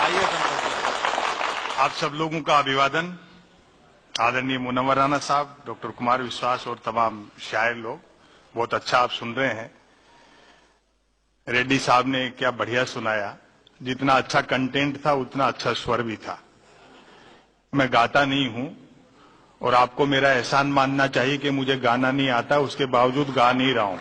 आइए संतोष जी। आप सब लोगों का अभिवादन। आदरणीय मुनव्वर राणा साहब, डॉक्टर कुमार विश्वास और तमाम शायर लोग, बहुत अच्छा आप सुन रहे हैं। रेड्डी साहब ने क्या बढ़िया सुनाया। जितना अच्छा कंटेंट था उतना अच्छा स्वर भी था। मैं गाता नहीं हूं और आपको मेरा एहसान मानना चाहिए कि मुझे गाना नहीं आता, उसके बावजूद गा नहीं रहा हूं।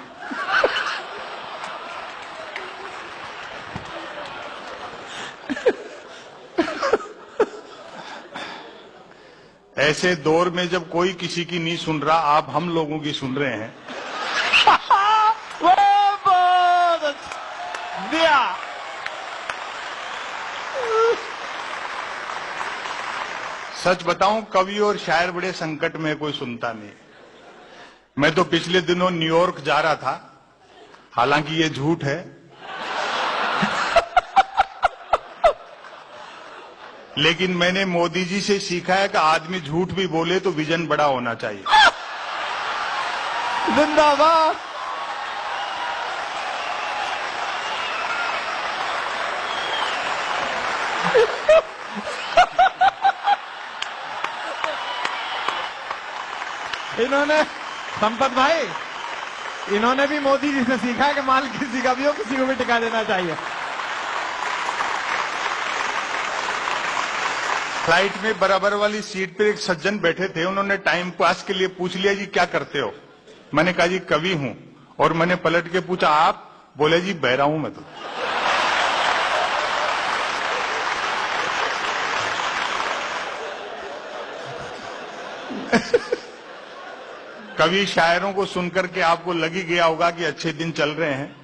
ऐसे दौर में जब कोई किसी की नहीं सुन रहा, आप हम लोगों की सुन रहे हैं। दिया सच बताऊं, कवि और शायर बड़े संकट में, कोई सुनता नहीं। मैं तो पिछले दिनों न्यूयॉर्क जा रहा था, हालांकि ये झूठ है, लेकिन मैंने मोदी जी से सीखा है कि आदमी झूठ भी बोले तो विजन बड़ा होना चाहिए। जिंदाबाद। इन्होंने संपत भाई, इन्होंने भी मोदी जी से सीखा है कि माल किसी का भी हो, किसी को भी टिका देना चाहिए। फ्लाइट में बराबर वाली सीट पर एक सज्जन बैठे थे। उन्होंने टाइम पास के लिए पूछ लिया, जी क्या करते हो? मैंने कहा जी कवि हूं। और मैंने पलट के पूछा आप? बोले जी बहरा हूं मैं तो। कवि शायरों को सुनकर के आपको लग ही गया होगा कि अच्छे दिन चल रहे हैं।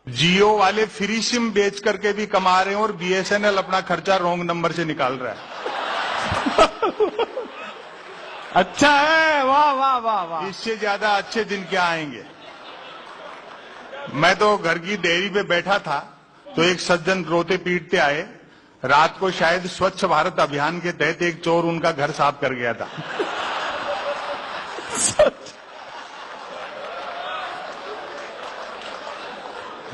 जियो वाले फ्री सिम बेच करके भी कमा रहे हैं और बीएसएनएल अपना खर्चा रॉन्ग नंबर से निकाल रहा है। अच्छा है, वाह वाह वाह वाह। इससे ज्यादा अच्छे दिन क्या आएंगे। मैं तो घर की डेयरी पे बैठा था तो एक सज्जन रोते पीटते आए। रात को शायद स्वच्छ भारत अभियान के तहत एक चोर उनका घर साफ कर गया था।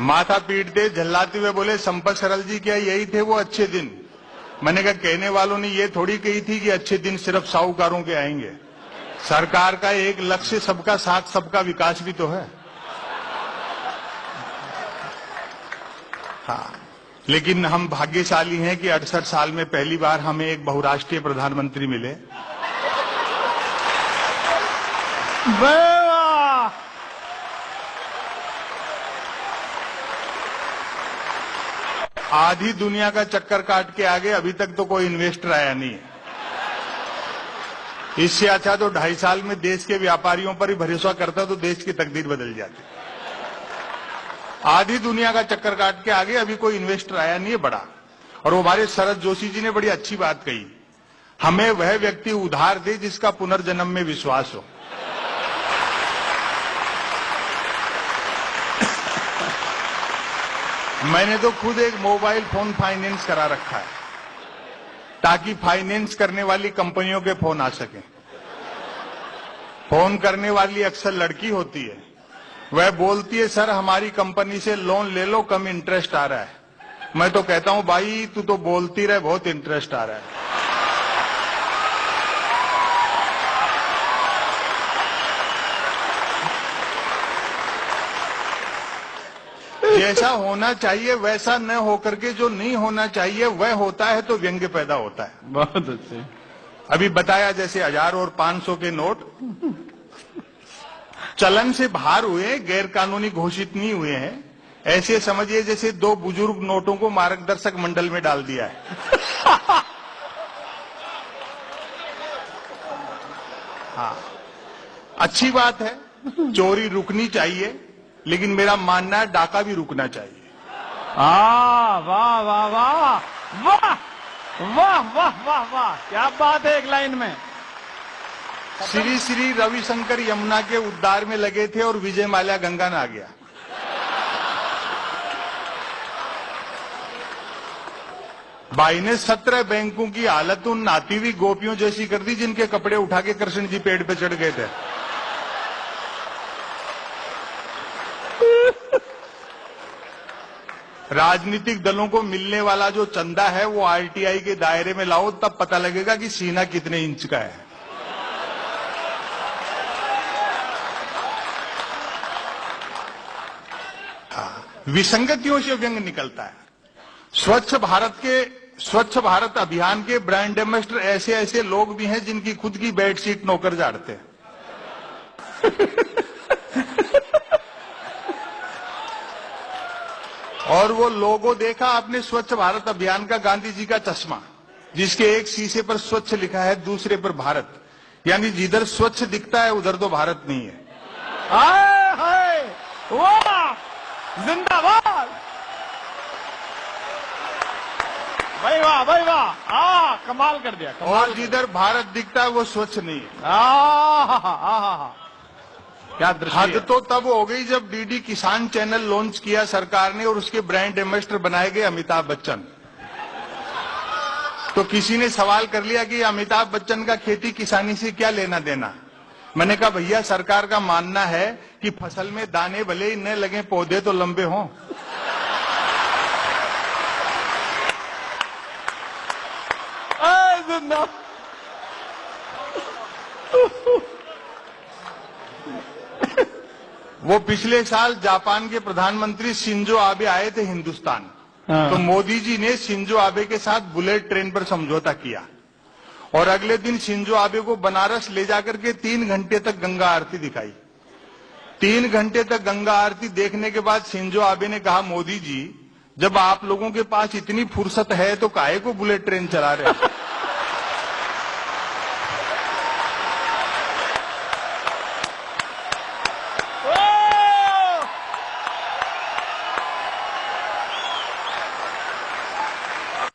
माथा पीटते झल्लाते हुए बोले संपत सरल जी क्या यही थे वो अच्छे दिन? मैंने कहा कहने वालों ने ये थोड़ी कही थी कि अच्छे दिन सिर्फ साहूकारों के आएंगे। सरकार का एक लक्ष्य सबका साथ सबका विकास भी तो है। हाँ, लेकिन हम भाग्यशाली हैं कि 68 साल में पहली बार हमें एक बहुराष्ट्रीय प्रधानमंत्री मिले। आधी दुनिया का चक्कर काट के आगे अभी तक तो कोई इन्वेस्टर आया नहीं है। इससे अच्छा तो 2.5 साल में देश के व्यापारियों पर ही भरोसा करता तो देश की तकदीर बदल जाती। आधी दुनिया का चक्कर काट के आगे अभी कोई इन्वेस्टर आया नहीं है बड़ा। और हमारे शरद जोशी जी ने बड़ी अच्छी बात कही, हमें वह व्यक्ति उधार दे जिसका पुनर्जन्म में विश्वास हो। मैंने तो खुद एक मोबाइल फोन फाइनेंस करा रखा है ताकि फाइनेंस करने वाली कंपनियों के फोन आ सके। फोन करने वाली अक्सर लड़की होती है, वह बोलती है सर हमारी कंपनी से लोन ले लो, कम इंटरेस्ट आ रहा है। मैं तो कहता हूं भाई तू तो बोलती रहे, बहुत इंटरेस्ट आ रहा है। जैसा होना चाहिए वैसा न होकर के जो नहीं होना चाहिए वह होता है तो व्यंग्य पैदा होता है। बहुत अच्छे। अभी बताया जैसे 1000 और 500 के नोट चलन से बाहर हुए, गैर कानूनी घोषित नहीं हुए हैं। ऐसे समझिए जैसे 2 बुजुर्ग नोटों को मार्गदर्शक मंडल में डाल दिया है। हाँ, अच्छी बात है, चोरी रुकनी चाहिए, लेकिन मेरा मानना है डाका भी रुकना चाहिए। वाह वाह वाह वाह वाह वाह वाह वाह वाह, क्या बात है। एक लाइन में श्री श्री रविशंकर यमुना के उद्धार में लगे थे और विजय माल्या गंगा ना आ गया। भाई ने 17 बैंकों की हालत उन नाती हुई गोपियों जैसी कर दी जिनके कपड़े उठा के कृष्ण जी पेड़ पे चढ़ गए थे। राजनीतिक दलों को मिलने वाला जो चंदा है वो आरटीआई के दायरे में लाओ, तब पता लगेगा कि सीना कितने इंच का है। विसंगतियों से व्यंग निकलता है। स्वच्छ भारत अभियान के ब्रांड एम्बेसडर ऐसे ऐसे लोग भी हैं जिनकी खुद की बेडशीट नौकर झाड़ते हैं। और वो लोगो देखा आपने स्वच्छ भारत अभियान का, गांधी जी का चश्मा, जिसके एक शीशे पर स्वच्छ लिखा है, दूसरे पर भारत, यानी जिधर स्वच्छ दिखता है उधर तो भारत नहीं है। हाय हाय, वाह, जिंदाबाद, भाई वाह, भाई वाह, कमाल कर दिया, कमाल। और जिधर भारत दिखता है वो स्वच्छ नहीं है। क्या दृश्य। हद तो तब हो गई जब डीडी किसान चैनल लॉन्च किया सरकार ने और उसके ब्रांड एम्बेसडर बनाए गए अमिताभ बच्चन। तो किसी ने सवाल कर लिया कि अमिताभ बच्चन का खेती किसानी से क्या लेना देना। मैंने कहा भैया, सरकार का मानना है कि फसल में दाने भले ही न लगे, पौधे तो लंबे हों। वो पिछले साल जापान के प्रधानमंत्री शिंजो आबे आए थे हिंदुस्तान। तो मोदी जी ने शिंजो आबे के साथ बुलेट ट्रेन पर समझौता किया और अगले दिन शिंजो आबे को बनारस ले जाकर के 3 घंटे तक गंगा आरती दिखाई। 3 घंटे तक गंगा आरती देखने के बाद शिंजो आबे ने कहा, मोदी जी, जब आप लोगों के पास इतनी फुर्सत है तो काहे को बुलेट ट्रेन चला रहे हैं?